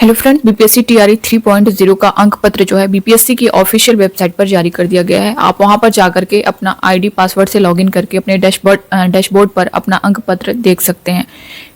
Hello friends, BPSC TRE 3.0 का अंक पत्र जो है बीपीएससी की ऑफिशियल वेबसाइट पर जारी कर दिया गया है। आप वहां पर जाकर के अपना आईडी पासवर्ड से लॉगिन करके अपने डैशबोर्ड पर अपना अंक पत्र देख सकते हैं।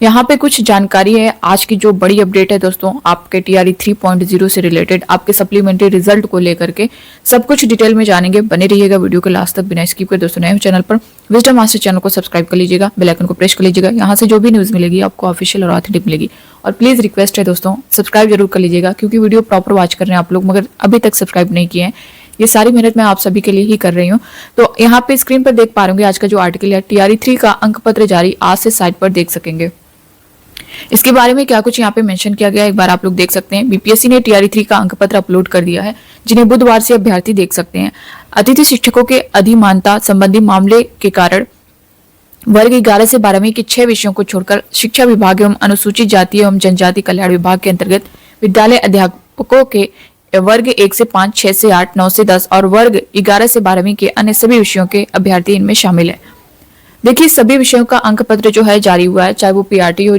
यहां पे कुछ जानकारी है। आज की जो बड़ी अपडेट है दोस्तों, आपके टीआरई 3.0 से रिलेटेड आपके सप्लीमेंट्री रिजल्ट को लेकर के सब कुछ डिटेल में जानेंगे। बने रहिएगा वीडियो के लास्ट तक बिना स्किप करे। दोस्तों नए चैनल पर विजडम मास्टर चैनल को सब्सक्राइब कर लीजिएगा, बेल आइकन को प्रेस कर लीजिएगा। यहाँ से जो भी न्यूज मिलेगी आपको ऑफिशियल और ऑथेंटिक मिलेगी। और प्लीज रिक्वेस्ट है दोस्तों, सब्सक्राइब जरूर कर लीजिएगा क्योंकि वीडियो प्रॉपर वॉच कर रहे हैं आप लोग, मगर अभी तक सब्सक्राइब नहीं किए हैं। ये सारी मेहनत मैं आप सभी के लिए ही कर रही हूँ। तो यहाँ पे स्क्रीन पर देख पा रहे होंगे आज का जो आर्टिकल है, टीआरई 3 का अंक पत्र जारी, आज से साइट पर देख सकेंगे। इसके बारे में क्या कुछ यहाँ पे मेंशन किया गया है, एक बार आप लोग देख सकते हैं। बीपीएससी ने टीआरई 3 का अंक पत्र अपलोड कर दिया है, जिन्हें बुधवार से अभ्यर्थी देख सकते हैं। अतिथि शिक्षकों के अधिमानता संबंधी मामले के कारण वर्ग 11 से 12वीं के 6 विषयों को छोड़कर शिक्षा विभाग एवं अनुसूचित जाति एवं जनजाति कल्याण विभाग के अंतर्गत विद्यालय अध्यापकों के वर्ग 1 से 5, 6 से 8, 9 से 10 और वर्ग 11 से 12वीं के अन्य सभी विषयों के अभ्यर्थी इनमें शामिल है। देखिए, सभी विषयों का अंक पत्र जो है जारी हुआ है, चाहे वो पीआरटी हो,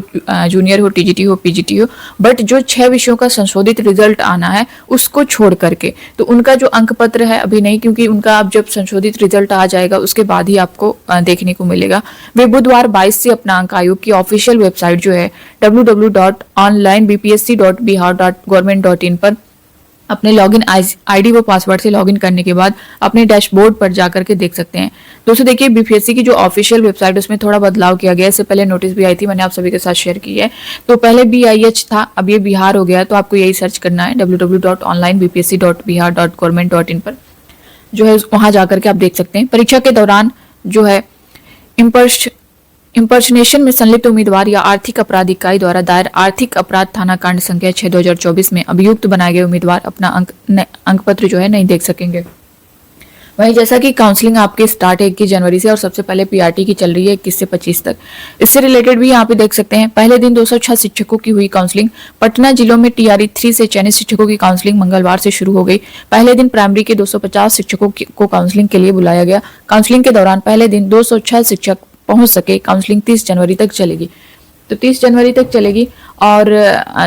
जूनियर हो, टीजीटी हो, पीजीटी हो, बट जो 6 विषयों का संशोधित रिजल्ट आना है उसको छोड़ करके तो उनका जो अंक पत्र है अभी नहीं, क्योंकि उनका अब जब संशोधित रिजल्ट आ जाएगा उसके बाद ही आपको देखने को मिलेगा। वे बुधवार 22 से अपना अंक आयोग की ऑफिशियल वेबसाइट जो है www.onlinebpsc.bihar.government.in पर अपने लॉगिन आईडी व पासवर्ड से लॉगिन करने के बाद अपने डैशबोर्ड पर जाकर के देख सकते हैं। दोस्तों देखिए, बीपीएससी की जो ऑफिशियल वेबसाइट उसमें थोड़ा बदलाव किया गया है। इससे पहले नोटिस भी आई थी, मैंने आप सभी के साथ शेयर की है। तो पहले BIH था, अब ये बिहार हो गया। तो आपको यही सर्च करना है www.onlinebpsc.bihar.government.in पर जो है वहां जाकर के आप देख सकते हैं। परीक्षा के दौरान जो है इंपर्सनेशन में संलिप्त उम्मीदवार या आर्थिक अपराध इकाई द्वारा दायर आर्थिक अपराध थाना कांड संख्या 6/2024 में अभियुक्त बनाए गए उम्मीदवार अपना अंक पत्र जो है नहीं देख सकेंगे। वहीं जैसा कि काउंसलिंग आपकी स्टार्ट है 21 जनवरी से और सबसे पहले पीआरटी की चल रही है 21 से 25 तक। इससे रिलेटेड भी यहाँ पे देख सकते हैं। पहले दिन 206 शिक्षकों की हुई काउंसलिंग। पटना जिलों में टीआरई 3 से चयनित शिक्षकों की काउंसलिंग मंगलवार से शुरू हो गई। पहले दिन प्राइमरी के 250 शिक्षकों को काउंसलिंग के लिए बुलाया गया। काउंसलिंग के दौरान पहले दिन 206 शिक्षक पहुंच सके। काउंसलिंग 30 जनवरी तक चलेगी। तो 30 जनवरी तक चलेगी। और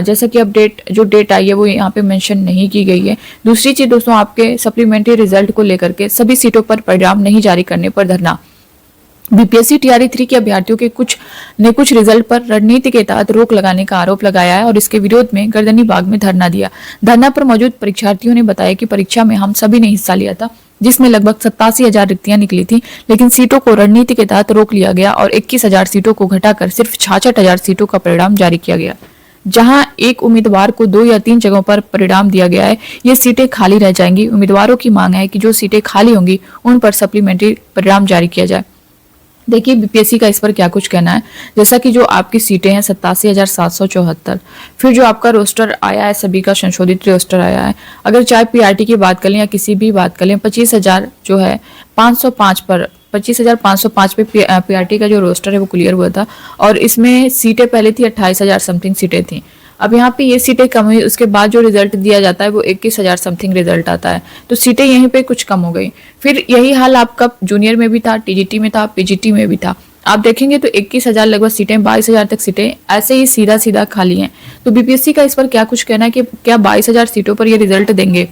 जैसा कि अपडेट जो डेट आई है वो यहाँ पे मेंशन नहीं की गई है। दूसरी चीज दोस्तों, आपके सप्लीमेंट्री रिजल्ट को लेकर के सभी सीटों पर परिणाम नहीं जारी करने पर धरना। बीपीएससी टीआरई 3 के अभ्यर्थियों के कुछ रिजल्ट पर रणनीति के तहत रोक लगाने का आरोप लगाया है और इसके विरोध में गर्दनी बाग में धरना दिया। धरना पर मौजूद परीक्षार्थियों ने बताया कि परीक्षा में हम सभी ने हिस्सा लिया था, जिसमें लगभग 87,000 रिक्तियां निकली थी, लेकिन सीटों को रणनीति के तहत रोक लिया गया और 21,000 सीटों को घटाकर सिर्फ 66,000 सीटों का परिणाम जारी किया गया। जहां एक उम्मीदवार को 2 या 3 जगहों पर परिणाम दिया गया है, ये सीटें खाली रह जाएंगी। उम्मीदवारों की मांग है कि जो सीटें खाली होंगी उन पर सप्लीमेंट्री परिणाम जारी किया जाए। देखिए, बीपीएससी का इस पर क्या कुछ कहना है। जैसा कि जो आपकी सीटें हैं 87,774, फिर जो आपका रोस्टर आया है, सभी का संशोधित रोस्टर आया है। अगर चाहे पीआरटी की बात कर लें या किसी भी बात कर लें, 25,000 जो है 505 पर 25,505 पे पीआरटी का जो रोस्टर है वो क्लियर हुआ था और इसमें सीटें पहले थी 28,000 समथिंग सीटें थी। अब यहाँ पे ये सीटें कम हुई, उसके बाद जो रिजल्ट दिया जाता है वो 21,000 समथिंग रिजल्ट आता है, तो सीटें यहीं पे कुछ कम हो गई। फिर यही हाल आपका जूनियर में भी था, टीजीटी में था, पीजीटी में भी था। आप देखेंगे तो 21,000 लगभग सीटें, 22,000 तक सीटें ऐसे ही सीधा सीधा खाली हैं। तो बीपीएससी का इस पर क्या कुछ कहना है कि क्या 22,000 सीटों पर ये रिजल्ट देंगे।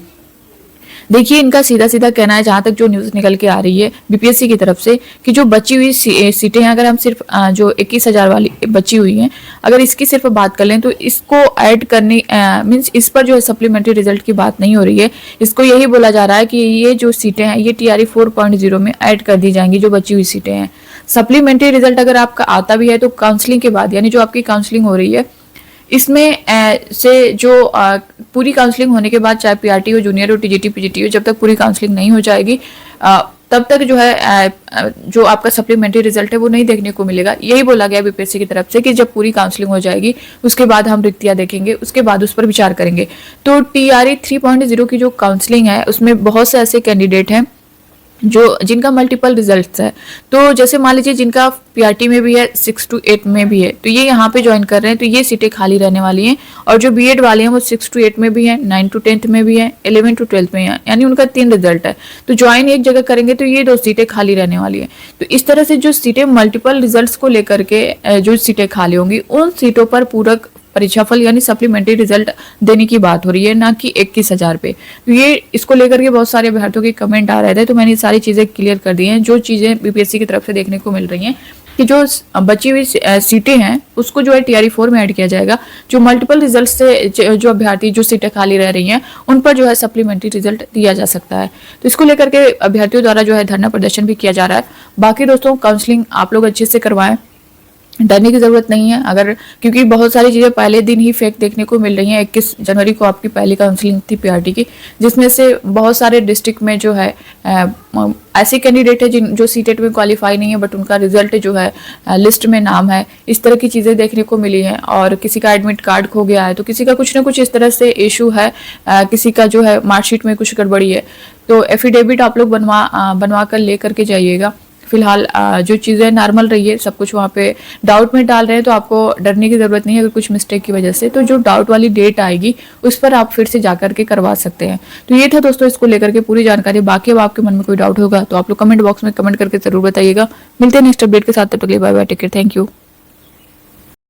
देखिए, इनका सीधा सीधा कहना है, जहां तक जो न्यूज निकल के आ रही है बीपीएससी की तरफ से, कि जो बची हुई सीटें हैं, अगर हम सिर्फ जो 21,000 वाली बची हुई हैं, अगर इसकी सिर्फ बात कर लें तो इसको ऐड करने मींस इस पर जो है सप्लीमेंट्री रिजल्ट की बात नहीं हो रही है। इसको यही बोला जा रहा है कि ये जो सीटें हैं ये टीआरई 4.0 में ऐड कर दी जाएंगी, जो बची हुई सीटें हैं। सप्लीमेंट्री रिजल्ट अगर आपका आता भी है तो काउंसलिंग के बाद, यानी जो आपकी काउंसलिंग हो रही है इसमें से जो पूरी काउंसलिंग होने के बाद, चाहे पीआरटी हो, जूनियर हो, टीजीटी, पीजीटी हो, जब तक पूरी काउंसलिंग नहीं हो जाएगी तब तक जो है जो आपका सप्लीमेंट्री रिजल्ट है वो नहीं देखने को मिलेगा। यही बोला गया बीपीएससी की तरफ से कि जब पूरी काउंसलिंग हो जाएगी उसके बाद हम रिक्तियां देखेंगे, उसके बाद उस पर विचार करेंगे। तो टीआरई 3.0 की जो काउंसलिंग है उसमें बहुत से ऐसे कैंडिडेट हैं जिनका मल्टीपल रिजल्ट्स है। तो जैसे मान लीजिए जिनका पीआरटी में भी है, 6 to 8 में भी है, तो ये यहाँ पे ज्वाइन कर रहे हैं, तो ये सीटें खाली रहने वाली हैं। और जो बीएड वाले हैं वो 6 to 8 में भी है, 9 to 10th में भी है, 11 to 12th में है, यानी उनका 3 रिजल्ट है। तो ज्वाइन एक जगह करेंगे तो ये 2 सीटें खाली रहने वाली है। तो इस तरह से जो सीटें मल्टीपल रिजल्ट को लेकर के जो सीटें खाली होंगी उन सीटों पर पूरक परीक्षाफल यानी सप्लीमेंट्री रिजल्ट देने की बात हो रही है, ना कि 21,000 पे। तो ये इसको लेकर के बहुत सारे अभ्यर्थियों के कमेंट आ रहे थे, तो मैंने ये सारी चीजें क्लियर कर दी हैं। जो चीजें बीपीएससी की तरफ से देखने को मिल रही हैं कि जो बची हुई सीटें हैं उसको जो है टीआरई 4 में ऐड किया जाएगा। जो मल्टीपल रिजल्ट से जो अभ्यर्थी जो सीटें खाली रह रही हैं उन पर जो है सप्लीमेंट्री रिजल्ट दिया जा सकता है। तो इसको लेकर के अभ्यर्थियों द्वारा जो है धरना प्रदर्शन भी किया जा रहा है। बाकी दोस्तों काउंसलिंग आप लोग अच्छे से करवाएं, डरने की जरूरत नहीं है। अगर क्योंकि बहुत सारी चीजें पहले दिन ही फेक देखने को मिल रही हैं। 21 जनवरी को आपकी पहली काउंसलिंग थी पीआरटी की, जिसमें से बहुत सारे डिस्ट्रिक्ट में जो है ऐसे कैंडिडेट है जो सीटेट में क्वालिफाई नहीं है, बट उनका रिजल्ट जो है लिस्ट में नाम है। इस तरह की चीजें देखने को मिली हैं। और किसी का एडमिट कार्ड खो गया है, तो किसी का कुछ ना कुछ इस तरह से इशू है, किसी का जो है मार्कशीट में कुछ गड़बड़ी है। तो एफिडेविट आप लोग बनवा कर ले करके जाइएगा। फिलहाल जो चीज़ें नॉर्मल रही है, सब कुछ वहाँ पे डाउट में डाल रहे हैं, तो आपको डरने की ज़रूरत नहीं है। अगर कुछ मिस्टेक की वजह से तो जो डाउट वाली डेट आएगी उस पर आप फिर से जा करके करवा सकते हैं। तो ये था दोस्तों इसको लेकर के पूरी जानकारी। बाकी अब आपके मन में कोई डाउट होगा तो आप लोग कमेंट बॉक्स में कमेंट करके जरूर बताइएगा। मिलते हैं नेक्स्ट अपडेट के साथ, तब तक के लिए bye bye, take care, thank you.